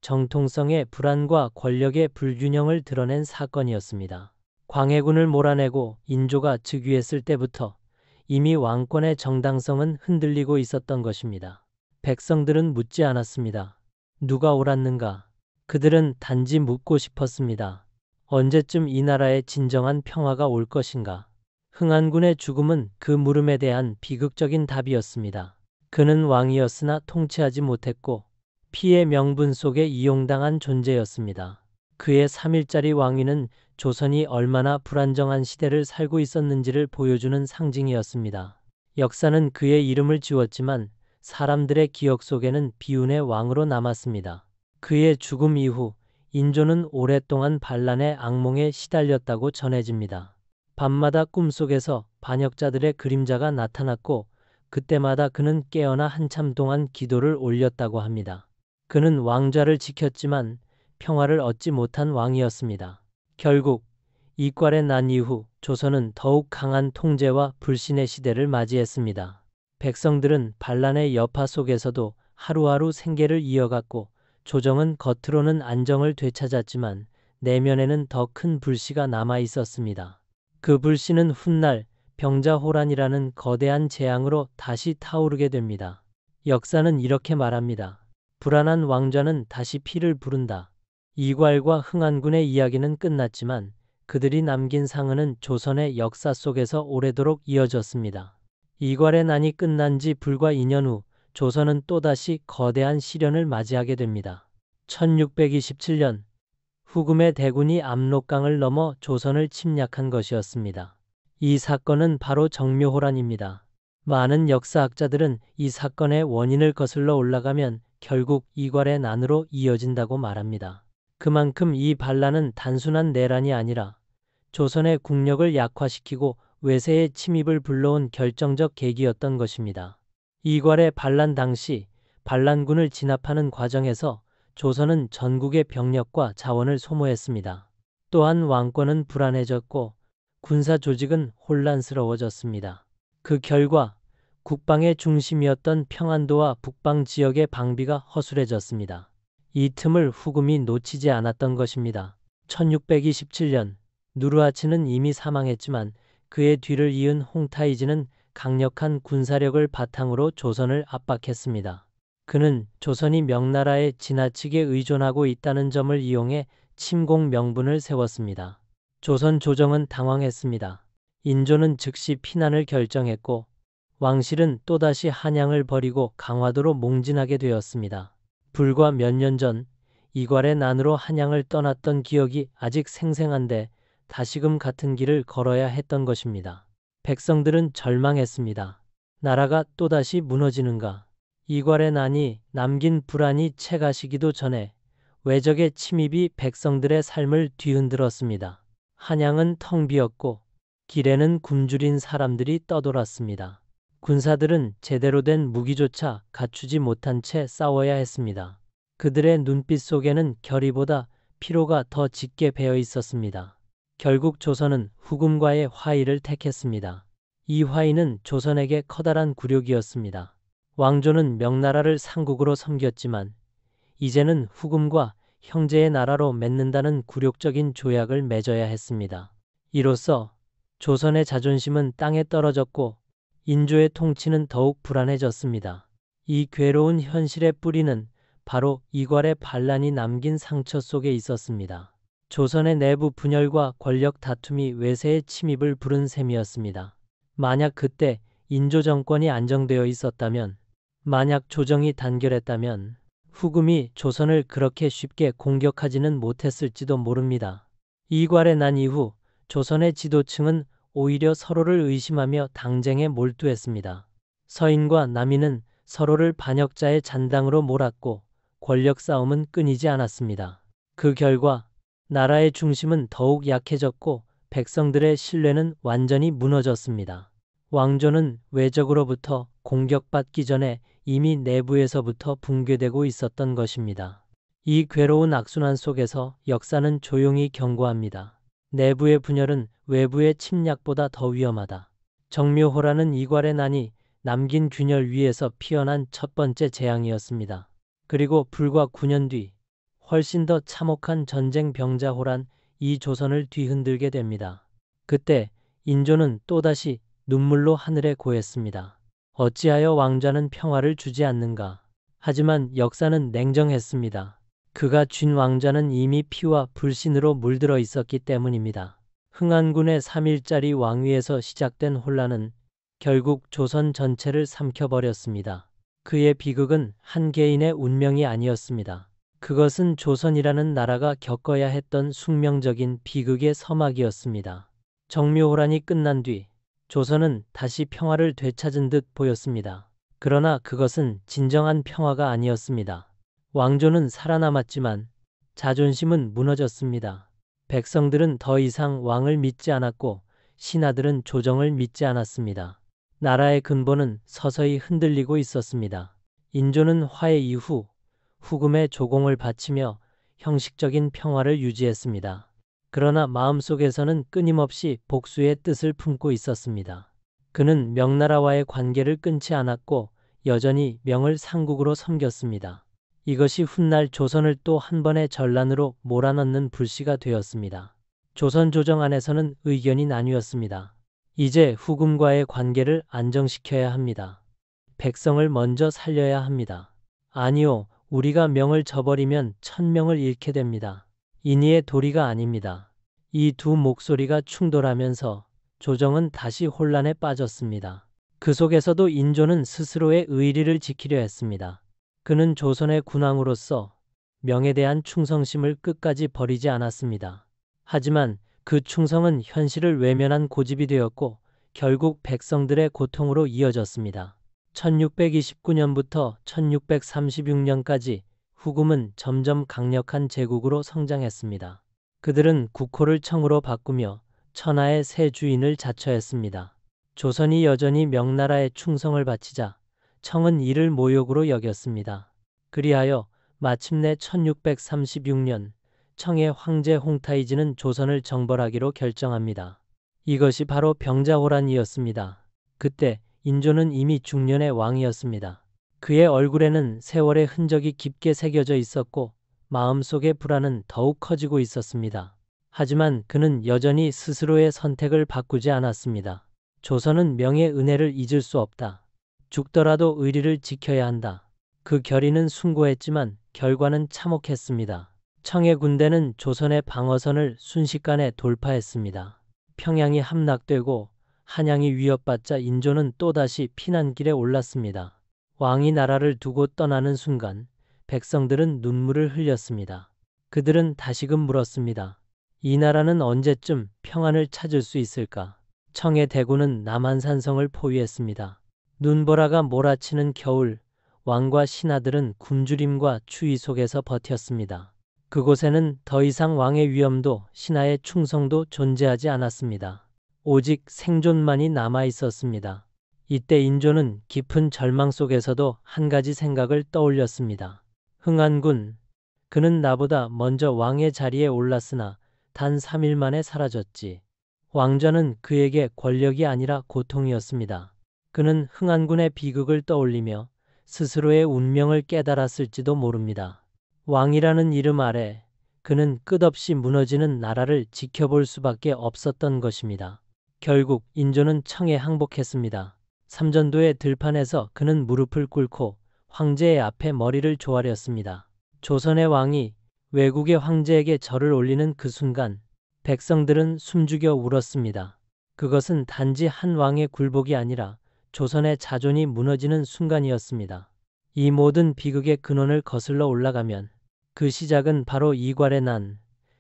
Speaker 1: 정통성의 불안과 권력의 불균형을 드러낸 사건이었습니다. 광해군을 몰아내고 인조가 즉위했을 때부터 이미 왕권의 정당성은 흔들리고 있었던 것입니다. 백성들은 묻지 않았습니다. 누가 옳았는가? 그들은 단지 묻고 싶었습니다. 언제쯤 이 나라에 진정한 평화가 올 것인가? 흥안군의 죽음은 그 물음에 대한 비극적인 답이었습니다. 그는 왕이었으나 통치하지 못했고 피의 명분 속에 이용당한 존재였습니다. 그의 3일짜리 왕위는 조선이 얼마나 불안정한 시대를 살고 있었는지를 보여주는 상징이었습니다. 역사는 그의 이름을 지웠지만 사람들의 기억 속에는 비운의 왕으로 남았습니다. 그의 죽음 이후 인조는 오랫동안 반란의 악몽에 시달렸다고 전해집니다. 밤마다 꿈속에서 반역자들의 그림자가 나타났고 그때마다 그는 깨어나 한참 동안 기도를 올렸다고 합니다. 그는 왕좌를 지켰지만 평화를 얻지 못한 왕이었습니다. 결국 이괄의 난 이후 조선은 더욱 강한 통제와 불신의 시대를 맞이했습니다. 백성들은 반란의 여파 속에서도 하루하루 생계를 이어갔고 조정은 겉으로는 안정을 되찾았지만 내면에는 더 큰 불씨가 남아 있었습니다. 그 불씨는 훗날 병자호란이라는 거대한 재앙으로 다시 타오르게 됩니다. 역사는 이렇게 말합니다. 불안한 왕좌는 다시 피를 부른다. 이괄과 흥안군의 이야기는 끝났지만 그들이 남긴 상흔은 조선의 역사 속에서 오래도록 이어졌습니다. 이괄의 난이 끝난 지 불과 2년 후 조선은 또다시 거대한 시련을 맞이하게 됩니다. 1627년 후금의 대군이 압록강을 넘어 조선을 침략한 것이었습니다. 이 사건은 바로 정묘호란입니다. 많은 역사학자들은 이 사건의 원인을 거슬러 올라가면 결국 이괄의 난으로 이어진다고 말합니다. 그만큼 이 반란은 단순한 내란이 아니라 조선의 국력을 약화시키고 외세의 침입을 불러온 결정적 계기였던 것입니다. 이괄의 반란 당시 반란군을 진압하는 과정에서 조선은 전국의 병력과 자원을 소모했습니다. 또한 왕권은 불안해졌고 군사 조직은 혼란스러워졌습니다. 그 결과 국방의 중심이었던 평안도와 북방 지역의 방비가 허술해졌습니다. 이 틈을 후금이 놓치지 않았던 것입니다. 1627년 누르하치는 이미 사망했지만 그의 뒤를 이은 홍타이지는 강력한 군사력을 바탕으로 조선을 압박했습니다. 그는 조선이 명나라에 지나치게 의존하고 있다는 점을 이용해 침공 명분을 세웠습니다. 조선 조정은 당황했습니다. 인조는 즉시 피난을 결정했고 왕실은 또다시 한양을 버리고 강화도로 몽진하게 되었습니다. 불과 몇 년 전 이괄의 난으로 한양을 떠났던 기억이 아직 생생한데 다시금 같은 길을 걸어야 했던 것입니다. 백성들은 절망했습니다. 나라가 또다시 무너지는가? 이괄의 난이 남긴 불안이 채가시기도 전에 외적의 침입이 백성들의 삶을 뒤흔들었습니다. 한양은 텅 비었고 길에는 굶주린 사람들이 떠돌았습니다. 군사들은 제대로 된 무기조차 갖추지 못한 채 싸워야 했습니다. 그들의 눈빛 속에는 결의보다 피로가 더 짙게 배어 있었습니다. 결국 조선은 후금과의 화의를 택했습니다. 이 화의는 조선에게 커다란 굴욕이었습니다. 왕조는 명나라를 상국으로 섬겼지만 이제는 후금과 형제의 나라로 맺는다는 굴욕적인 조약을 맺어야 했습니다. 이로써 조선의 자존심은 땅에 떨어졌고 인조의 통치는 더욱 불안해졌습니다. 이 괴로운 현실의 뿌리는 바로 이괄의 반란이 남긴 상처 속에 있었습니다. 조선의 내부 분열과 권력 다툼이 외세의 침입을 부른 셈이었습니다. 만약 그때 인조 정권이 안정되어 있었다면, 만약 조정이 단결했다면 후금이 조선을 그렇게 쉽게 공격하지는 못했을지도 모릅니다. 이괄의 난 이후 조선의 지도층은 오히려 서로를 의심하며 당쟁에 몰두했습니다. 서인과 남인은 서로를 반역자의 잔당으로 몰았고 권력 싸움은 끊이지 않았습니다. 그 결과 나라의 중심은 더욱 약해졌고 백성들의 신뢰는 완전히 무너졌습니다. 왕조는 외적으로부터 공격받기 전에 이미 내부에서부터 붕괴되고 있었던 것입니다. 이 괴로운 악순환 속에서 역사는 조용히 경고합니다. 내부의 분열은 외부의 침략보다 더 위험하다. 정묘호라는 이괄의 난이 남긴 균열 위에서 피어난 첫 번째 재앙이었습니다. 그리고 불과 9년 뒤 훨씬 더 참혹한 전쟁 병자호란 이 조선을 뒤흔들게 됩니다. 그때 인조는 또다시 눈물로 하늘에 고했습니다. 어찌하여 왕자는 평화를 주지 않는가? 하지만 역사는 냉정했습니다. 그가 쥔 왕자는 이미 피와 불신으로 물들어 있었기 때문입니다. 흥안군의 3일짜리 왕위에서 시작된 혼란은 결국 조선 전체를 삼켜버렸습니다. 그의 비극은 한 개인의 운명이 아니었습니다. 그것은 조선이라는 나라가 겪어야 했던 숙명적인 비극의 서막이었습니다. 정묘호란이 끝난 뒤 조선은 다시 평화를 되찾은 듯 보였습니다. 그러나 그것은 진정한 평화가 아니었습니다. 왕조는 살아남았지만 자존심은 무너졌습니다. 백성들은 더 이상 왕을 믿지 않았고 신하들은 조정을 믿지 않았습니다. 나라의 근본은 서서히 흔들리고 있었습니다. 인조는 화해 이후 후금의 조공을 바치며 형식적인 평화를 유지했습니다. 그러나 마음속에서는 끊임없이 복수의 뜻을 품고 있었습니다. 그는 명나라와의 관계를 끊지 않았고 여전히 명을 상국으로 섬겼습니다. 이것이 훗날 조선을 또 한 번의 전란으로 몰아넣는 불씨가 되었습니다. 조선 조정 안에서는 의견이 나뉘었습니다. 이제 후금과의 관계를 안정시켜야 합니다. 백성을 먼저 살려야 합니다. 아니요, 우리가 명을 저버리면 천명을 잃게 됩니다. 인의의 도리가 아닙니다. 이 두 목소리가 충돌하면서 조정은 다시 혼란에 빠졌습니다. 그 속에서도 인조는 스스로의 의리를 지키려 했습니다. 그는 조선의 군왕으로서 명에 대한 충성심을 끝까지 버리지 않았습니다. 하지만 그 충성은 현실을 외면한 고집이 되었고 결국 백성들의 고통으로 이어졌습니다. 1629년부터 1636년까지 후금은 점점 강력한 제국으로 성장했습니다. 그들은 국호를 청으로 바꾸며 천하의 새 주인을 자처했습니다. 조선이 여전히 명나라에 충성을 바치자 청은 이를 모욕으로 여겼습니다. 그리하여 마침내 1636년 청의 황제 홍타이지는 조선을 정벌하기로 결정합니다. 이것이 바로 병자호란이었습니다. 그때 인조는 이미 중년의 왕이었습니다. 그의 얼굴에는 세월의 흔적이 깊게 새겨져 있었고 마음속의 불안은 더욱 커지고 있었습니다. 하지만 그는 여전히 스스로의 선택을 바꾸지 않았습니다. 조선은 명의 은혜를 잊을 수 없다. 죽더라도 의리를 지켜야 한다. 그 결의는 숭고했지만 결과는 참혹했습니다. 청의 군대는 조선의 방어선을 순식간에 돌파했습니다. 평양이 함락되고 한양이 위협받자 인조는 또다시 피난길에 올랐습니다. 왕이 나라를 두고 떠나는 순간 백성들은 눈물을 흘렸습니다. 그들은 다시금 물었습니다. 이 나라는 언제쯤 평안을 찾을 수 있을까? 청의 대군은 남한산성을 포위했습니다. 눈보라가 몰아치는 겨울, 왕과 신하들은 굶주림과 추위 속에서 버텼습니다. 그곳에는 더 이상 왕의 위엄도 신하의 충성도 존재하지 않았습니다. 오직 생존만이 남아 있었습니다. 이때 인조는 깊은 절망 속에서도 한 가지 생각을 떠올렸습니다. 흥안군, 그는 나보다 먼저 왕의 자리에 올랐으나 단 3일 만에 사라졌지. 왕좌는 그에게 권력이 아니라 고통이었습니다. 그는 흥안군의 비극을 떠올리며 스스로의 운명을 깨달았을지도 모릅니다. 왕이라는 이름 아래 그는 끝없이 무너지는 나라를 지켜볼 수밖에 없었던 것입니다. 결국 인조는 청에 항복했습니다. 삼전도의 들판에서 그는 무릎을 꿇고 황제의 앞에 머리를 조아렸습니다. 조선의 왕이 외국의 황제에게 절을 올리는 그 순간 백성들은 숨죽여 울었습니다. 그것은 단지 한 왕의 굴복이 아니라 조선의 자존이 무너지는 순간이었습니다. 이 모든 비극의 근원을 거슬러 올라가면 그 시작은 바로 이괄의 난,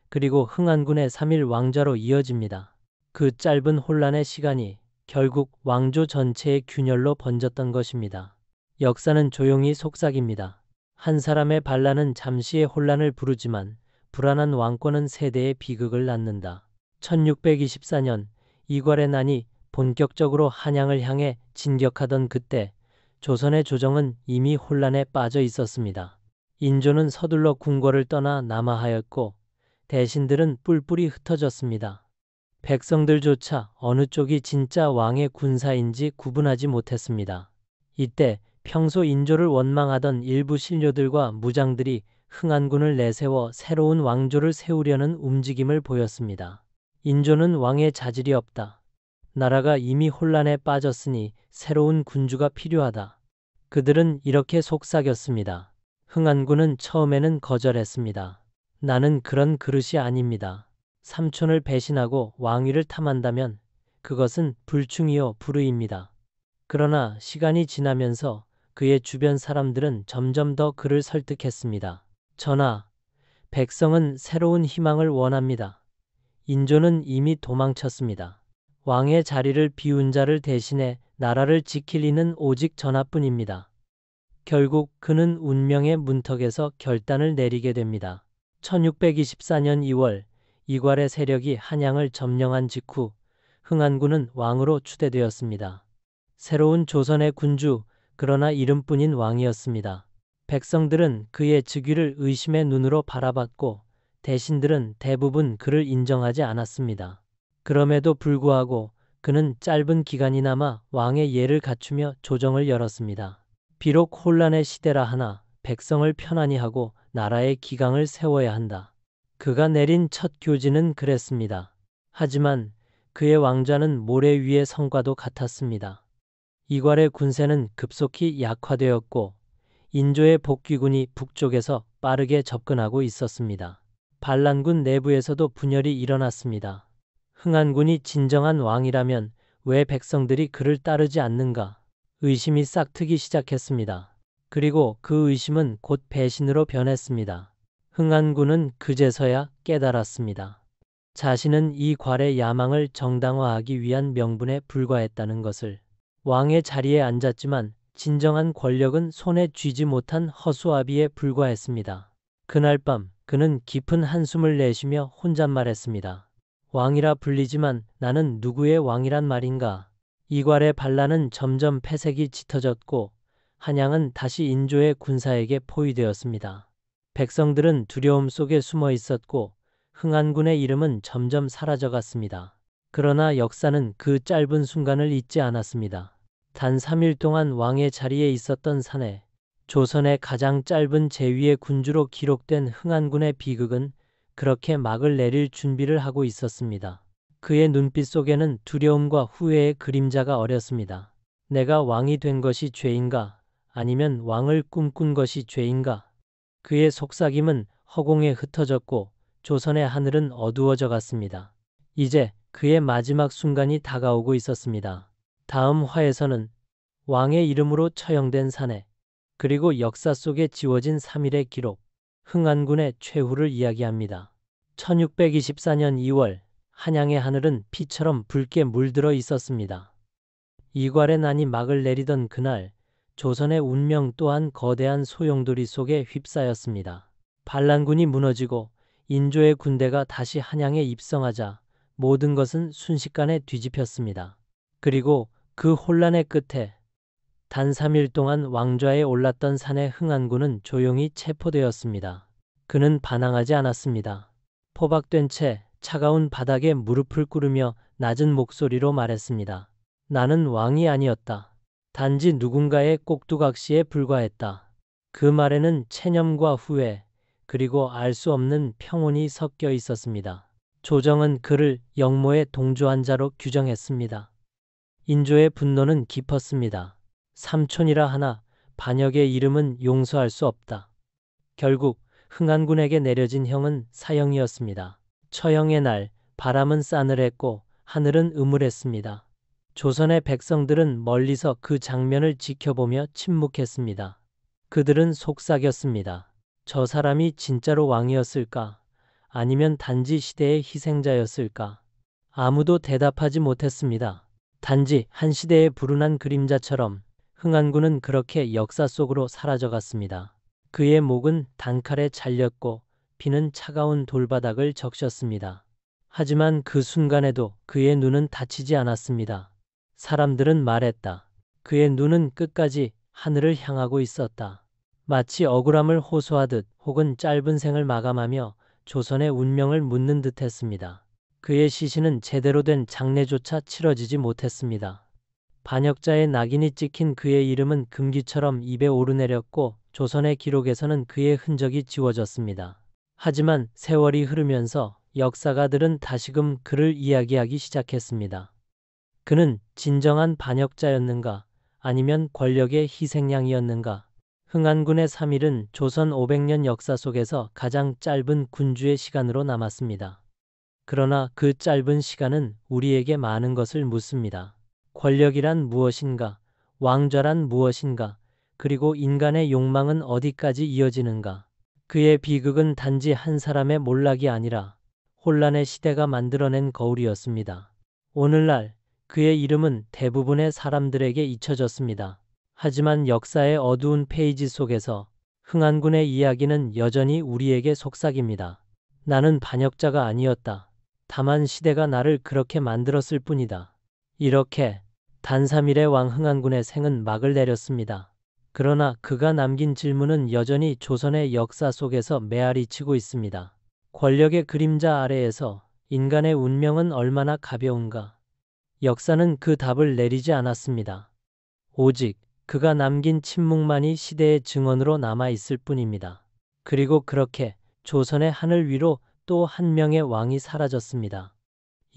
Speaker 1: 그리고 흥안군의 3일 왕좌로 이어집니다. 그 짧은 혼란의 시간이 결국 왕조 전체의 균열로 번졌던 것입니다. 역사는 조용히 속삭입니다. 한 사람의 반란은 잠시의 혼란을 부르지만 불안한 왕권은 세대의 비극을 낳는다. 1624년 이괄의 난이 본격적으로 한양을 향해 진격하던 그때 조선의 조정은 이미 혼란에 빠져 있었습니다. 인조는 서둘러 궁궐을 떠나 남하하였고 대신들은 뿔뿔이 흩어졌습니다. 백성들조차 어느 쪽이 진짜 왕의 군사인지 구분하지 못했습니다. 이때 평소 인조를 원망하던 일부 신료들과 무장들이 흥안군을 내세워 새로운 왕조를 세우려는 움직임을 보였습니다. 인조는 왕의 자질이 없다. 나라가 이미 혼란에 빠졌으니 새로운 군주가 필요하다. 그들은 이렇게 속삭였습니다. 흥안군은 처음에는 거절했습니다. 나는 그런 그릇이 아닙니다. 삼촌을 배신하고 왕위를 탐한다면 그것은 불충이요 불의입니다. 그러나 시간이 지나면서 그의 주변 사람들은 점점 더 그를 설득했습니다. 전하, 백성은 새로운 희망을 원합니다. 인조는 이미 도망쳤습니다. 왕의 자리를 비운 자를 대신해 나라를 지킬 이는 오직 전하뿐입니다. 결국 그는 운명의 문턱에서 결단을 내리게 됩니다. 1624년 2월 이괄의 세력이 한양을 점령한 직후 흥안군은 왕으로 추대되었습니다. 새로운 조선의 군주, 그러나 이름뿐인 왕이었습니다. 백성들은 그의 즉위를 의심의 눈으로 바라봤고 대신들은 대부분 그를 인정하지 않았습니다. 그럼에도 불구하고 그는 짧은 기간이나마 왕의 예를 갖추며 조정을 열었습니다. 비록 혼란의 시대라 하나 백성을 편안히 하고 나라의 기강을 세워야 한다. 그가 내린 첫 교지는 그랬습니다. 하지만 그의 왕좌는 모래 위의 성과도 같았습니다. 이괄의 군세는 급속히 약화되었고 인조의 복귀군이 북쪽에서 빠르게 접근하고 있었습니다. 반란군 내부에서도 분열이 일어났습니다. 흥안군이 진정한 왕이라면 왜 백성들이 그를 따르지 않는가? 의심이 싹트기 시작했습니다. 그리고 그 의심은 곧 배신으로 변했습니다. 흥안군은 그제서야 깨달았습니다. 자신은 이 괄의 야망을 정당화하기 위한 명분에 불과했다는 것을. 왕의 자리에 앉았지만 진정한 권력은 손에 쥐지 못한 허수아비에 불과했습니다. 그날 밤 그는 깊은 한숨을 내쉬며 혼잣말했습니다. 왕이라 불리지만 나는 누구의 왕이란 말인가? 이괄의 반란은 점점 패색이 짙어졌고 한양은 다시 인조의 군사에게 포위되었습니다. 백성들은 두려움 속에 숨어 있었고 흥안군의 이름은 점점 사라져갔습니다. 그러나 역사는 그 짧은 순간을 잊지 않았습니다. 단 3일 동안 왕의 자리에 있었던 사내, 조선의 가장 짧은 제위의 군주로 기록된 흥안군의 비극은 그렇게 막을 내릴 준비를 하고 있었습니다. 그의 눈빛 속에는 두려움과 후회의 그림자가 어렸습니다. 내가 왕이 된 것이 죄인가? 아니면 왕을 꿈꾼 것이 죄인가? 그의 속삭임은 허공에 흩어졌고 조선의 하늘은 어두워져 갔습니다. 이제 그의 마지막 순간이 다가오고 있었습니다. 다음 화에서는 왕의 이름으로 처형된 사내, 그리고 역사 속에 지워진 3일의 기록, 흥안군의 최후를 이야기합니다. 1624년 2월 한양의 하늘은 피처럼 붉게 물들어 있었습니다. 이괄의 난이 막을 내리던 그날 조선의 운명 또한 거대한 소용돌이 속에 휩싸였습니다. 반란군이 무너지고 인조의 군대가 다시 한양에 입성하자 모든 것은 순식간에 뒤집혔습니다. 그리고 그 혼란의 끝에 단 3일 동안 왕좌에 올랐던 사내 흥안군은 조용히 체포되었습니다. 그는 반항하지 않았습니다. 포박된 채 차가운 바닥에 무릎을 꿇으며 낮은 목소리로 말했습니다. 나는 왕이 아니었다. 단지 누군가의 꼭두각시에 불과했다. 그 말에는 체념과 후회, 그리고 알 수 없는 평온이 섞여 있었습니다. 조정은 그를 역모의 동조한 자로 규정했습니다. 인조의 분노는 깊었습니다. 삼촌이라 하나 반역의 이름은 용서할 수 없다. 결국 흥안군에게 내려진 형은 사형이었습니다. 처형의 날 바람은 싸늘했고 하늘은 음울했습니다. 조선의 백성들은 멀리서 그 장면을 지켜보며 침묵했습니다. 그들은 속삭였습니다. 저 사람이 진짜로 왕이었을까? 아니면 단지 시대의 희생자였을까? 아무도 대답하지 못했습니다. 단지 한 시대의 불운한 그림자처럼 흥안군은 그렇게 역사 속으로 사라져갔습니다. 그의 목은 단칼에 잘렸고 피는 차가운 돌바닥을 적셨습니다. 하지만 그 순간에도 그의 눈은 다치지 않았습니다. 사람들은 말했다. 그의 눈은 끝까지 하늘을 향하고 있었다. 마치 억울함을 호소하듯 혹은 짧은 생을 마감하며 조선의 운명을 묻는 듯 했습니다. 그의 시신은 제대로 된 장례조차 치러지지 못했습니다. 반역자의 낙인이 찍힌 그의 이름은 금기처럼 입에 오르내렸고 조선의 기록에서는 그의 흔적이 지워졌습니다. 하지만 세월이 흐르면서 역사가들은 다시금 그를 이야기하기 시작했습니다. 그는 진정한 반역자였는가? 아니면 권력의 희생양이었는가? 흥안군의 3일은 조선 500년 역사 속에서 가장 짧은 군주의 시간으로 남았습니다. 그러나 그 짧은 시간은 우리에게 많은 것을 묻습니다. 권력이란 무엇인가? 왕좌란 무엇인가? 그리고 인간의 욕망은 어디까지 이어지는가? 그의 비극은 단지 한 사람의 몰락이 아니라 혼란의 시대가 만들어낸 거울이었습니다. 오늘날 그의 이름은 대부분의 사람들에게 잊혀졌습니다. 하지만 역사의 어두운 페이지 속에서 흥안군의 이야기는 여전히 우리에게 속삭입니다. 나는 반역자가 아니었다. 다만 시대가 나를 그렇게 만들었을 뿐이다. 이렇게 단 3일의 왕 흥안군의 생은 막을 내렸습니다. 그러나 그가 남긴 질문은 여전히 조선의 역사 속에서 메아리치고 있습니다. 권력의 그림자 아래에서 인간의 운명은 얼마나 가벼운가? 역사는 그 답을 내리지 않았습니다. 오직 그가 남긴 침묵만이 시대의 증언으로 남아 있을 뿐입니다. 그리고 그렇게 조선의 하늘 위로 또 한 명의 왕이 사라졌습니다.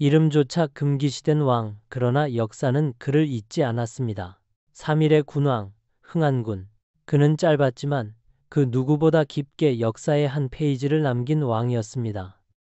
Speaker 1: 이름조차 금기시된 왕, 그러나 역사는 그를 잊지 않았습니다. 3일의 군왕, 흥안군. 그는 짧았지만 그 누구보다 깊게 역사의 한 페이지를 남긴 왕이었습니다.